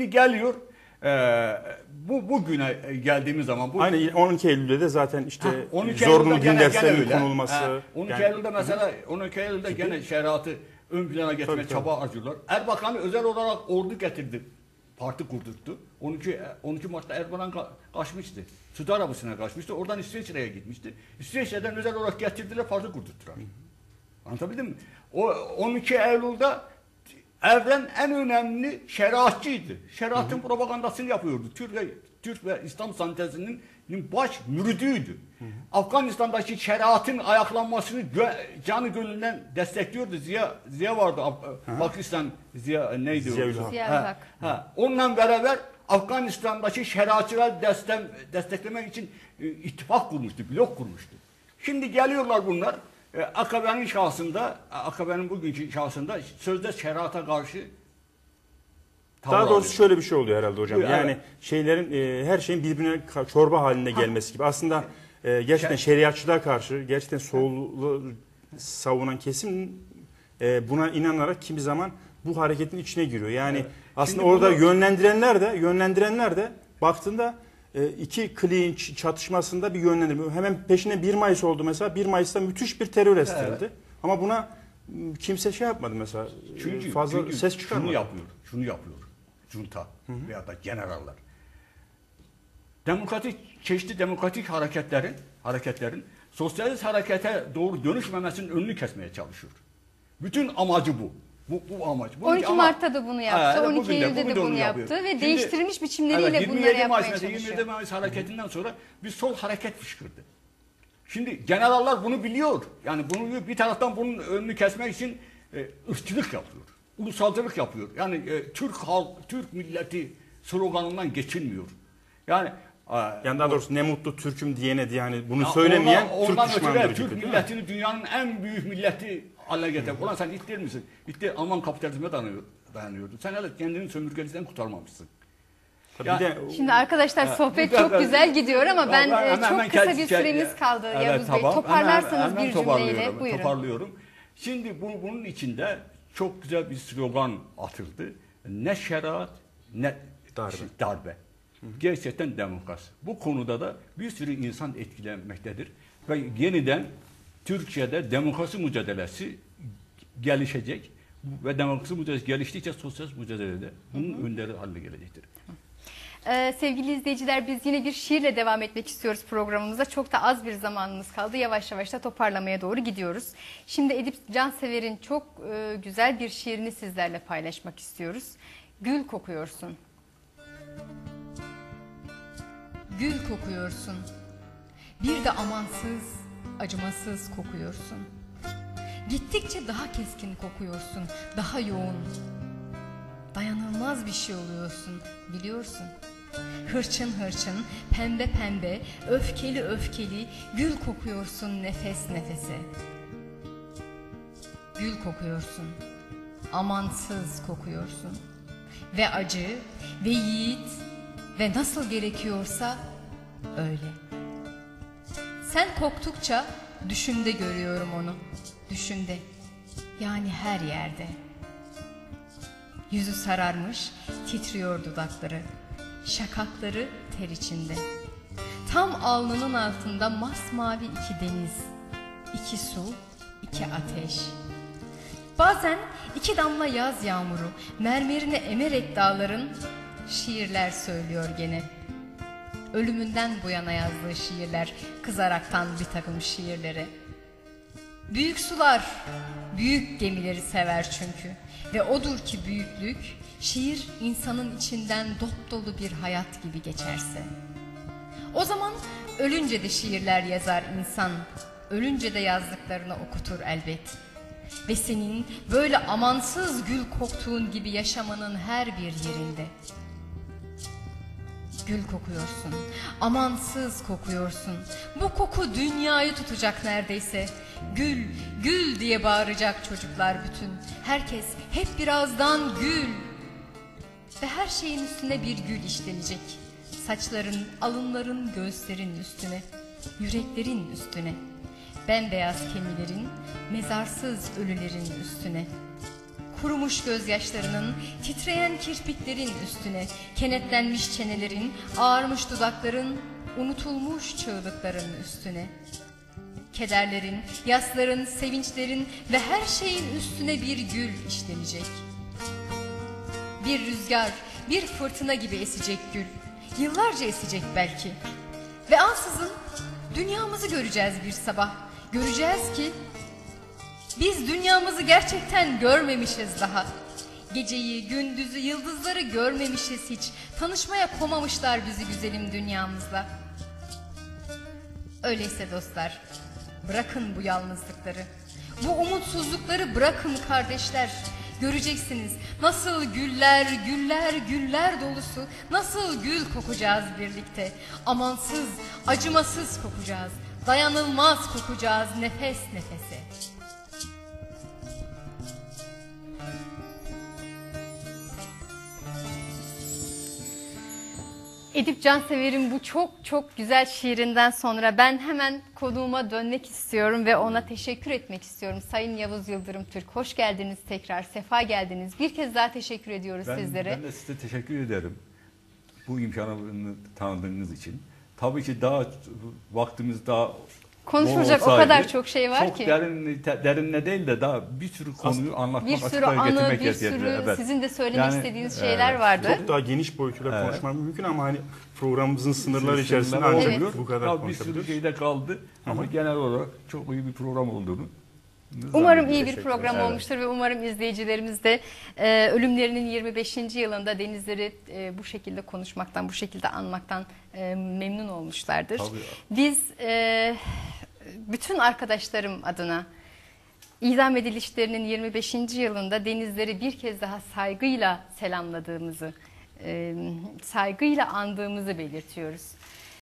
Şimdi geliyor bugüne geldiğimiz zaman. Aynı 12 Eylül'de de zaten işte zorunlu din derslerinin konulması. 12 Eylül'de mesela 12 Eylül'de gene şeriatı ön plana getirmeye çaba harcıyorlar. Erbakan'ı özel olarak ordu getirdi. Parti kurdurttu. 12 Mart'ta Erbakan kaçmıştı. Suudi Arabistan'a kaçmıştı. Oradan İsviçre'ye gitmişti. İsviçre'den özel olarak getirdiler, parti kurdurttular. Anlatabildim mi? O 12 Eylül'de Evren en önemli şeriatçıydı. Şeriatın propagandasını yapıyordu. Türk ve İslam sentezinin baş müridiydi. Afganistan'daki şeriatın ayaklanmasını canı gönülden destekliyordu. Ziya vardı. Pakistan Ziya neydi? Ziya Onunla beraber Afganistan'daki şeriatçıları desteklemek için ittifak kurmuştu, blok kurmuştu. Şimdi geliyorlar bunlar. AKP'nin şahsında, AKP'nin bugünkü şahsında sözde şeriata karşı daha doğrusu şöyle bir şey oluyor herhalde hocam. Yani şeylerin her şeyin birbirine çorba haline gelmesi gibi. Aslında gerçekten şeriatçılığa karşı gerçekten sollu savunan kesim buna inanarak kimi zaman bu hareketin içine giriyor. Yani aslında şimdi orada yönlendirenler de baktığında iki klinç çatışmasında bir yönlendirme. Hemen peşine 1 Mayıs oldu mesela. 1 Mayıs'ta müthiş bir terör estirildi. Ama buna kimse şey yapmadı mesela. Çünkü ses çıkarmadı. Şunu yapıyor. Junta veya da generaller. Çeşitli demokratik hareketlerin sosyalist harekete doğru dönüşmemesinin önünü kesmeye çalışıyor. Bütün amacı bu. Bu amaç. 12 Mart'ta da bunu yaptı, 12 Eylül'de de bunu yaptı ve değiştirilmiş biçimleriyle bunları yapmaya çalışıyor. 27 Mayıs hareketinden sonra bir sol hareket fışkırdı. Şimdi generaller bunu biliyor. Yani bunu bir taraftan bunun önünü kesmek için ırkçılık yapıyor. Ulusalcılık yapıyor. Yani Türk milleti sloganından geçilmiyor. Yani daha doğrusu ne mutlu Türk'üm diyene diye hani bunu söylemeyen Türk düşmanıdır. Türk milletini dünyanın en büyük milleti haline getirdi. Ulan sen İttir misin? İttir Alman kapitalizme dayanıyordu. Sen hele kendini sömürgeciden kurtarmamışsın. Şimdi arkadaşlar sohbet çok güzel gidiyor ama ben çok kısa bir süremiz kaldı Yavuz Bey. Toparlarsanız bir cümleyle buyurun. Toparlıyorum. Şimdi bunun içinde çok güzel bir slogan atıldı. Ne şeriat ne darbe. Gerçekten demokrasi. Bu konuda da bir sürü insan etkilenmektedir. Ve yeniden Türkiye'de demokrasi mücadelesi gelişecek. Ve demokrasi mücadelesi geliştikçe sosyalist mücadelede bunun önderi haline gelecektir. Sevgili izleyiciler, biz yine bir şiirle devam etmek istiyoruz programımıza. Çok da az bir zamanımız kaldı. Yavaş yavaş da toparlamaya doğru gidiyoruz. Şimdi Edip Cansever'in çok güzel bir şiirini sizlerle paylaşmak istiyoruz. Gül kokuyorsun. Gül kokuyorsun. Bir de amansız, acımasız kokuyorsun. Gittikçe daha keskin kokuyorsun, daha yoğun. Dayanılmaz bir şey oluyorsun, biliyorsun. Hırçın hırçın, pembe pembe, öfkeli öfkeli, gül kokuyorsun nefes nefese. Gül kokuyorsun, amansız kokuyorsun. Ve acı, ve yiğit, ve nasıl gerekiyorsa öyle. Sen koktukça düşümde görüyorum onu, düşümde, yani her yerde. Yüzü sararmış, titriyor dudakları, şakakları ter içinde. Tam alnının altında masmavi iki deniz, iki su, iki ateş. Bazen 2 damla yaz yağmuru mermerine emerek dağların şiirler söylüyor gene. Ölümünden bu yana yazdığı şiirler, kızaraktan bir takım şiirleri. Büyük sular, büyük gemileri sever çünkü. Ve odur ki büyüklük, şiir insanın içinden dop dolu bir hayat gibi geçerse. O zaman ölünce de şiirler yazar insan, ölünce de yazdıklarını okutur elbet. Ve senin böyle amansız gül koktuğun gibi yaşamanın her bir yerinde. Gül kokuyorsun, amansız kokuyorsun. Bu koku dünyayı tutacak neredeyse. Gül, gül diye bağıracak çocuklar bütün. Herkes hep birazdan gül. Ve her şeyin üstüne bir gül işlenecek. Saçların, alınların, göğüslerin üstüne, yüreklerin üstüne. Bembeyaz kemilerin, mezarsız ölülerin üstüne. kurumuş gözyaşlarının, titreyen kirpiklerin üstüne, kenetlenmiş çenelerin, ağarmış dudakların, unutulmuş çığlıkların üstüne. Kederlerin, yasların, sevinçlerin ve her şeyin üstüne bir gül işlenecek. Bir rüzgar, bir fırtına gibi esecek gül. Yıllarca esecek belki. Ve ansızın dünyamızı göreceğiz bir sabah. Göreceğiz ki biz dünyamızı gerçekten görmemişiz daha. Geceyi, gündüzü, yıldızları görmemişiz hiç. Tanışmaya komamışlar bizi güzelim dünyamızla. Öyleyse dostlar, bırakın bu yalnızlıkları. Bu umutsuzlukları bırakın kardeşler. Göreceksiniz nasıl güller, güller, güller dolusu, nasıl gül kokacağız birlikte. Amansız, acımasız kokacağız, dayanılmaz kokacağız nefes nefese. Edip Cansever'in bu çok çok güzel şiirinden sonra ben hemen konuğuma dönmek istiyorum ve ona teşekkür etmek istiyorum. Sayın Yavuz Yıldırım Türk, hoş geldiniz tekrar, sefa geldiniz. Bir kez daha teşekkür ediyoruz sizlere. Ben de size teşekkür ederim bu imkanı tanıdığınız için. Tabii ki daha vaktimiz daha konuşulacak o kadar çok şey var çok ki. Derinle değil de daha bir sürü konuyu anlatmak, Bir sürü açıklığa anı, getirmek bir yeterli. sürü Evet. sizin de söylemek Yani, istediğiniz şeyler vardı. Çok daha geniş boyutuyla konuşmak mümkün ama hani programımızın sınırları Sınırlar içerisinde oluyor. ancak bu kadar Ya bir konuşabiliriz. sürü şeyde kaldı ama genel olarak çok iyi bir program olduğunu Umarım iyi bir Teşekkür program ederim. olmuştur ve umarım izleyicilerimiz de ölümlerinin 25. yılında denizleri bu şekilde konuşmaktan, bu şekilde anmaktan memnun olmuşlardır. Tabii. Biz bütün arkadaşlarım adına idam edilişlerinin 25. yılında denizleri bir kez daha saygıyla selamladığımızı, saygıyla andığımızı belirtiyoruz.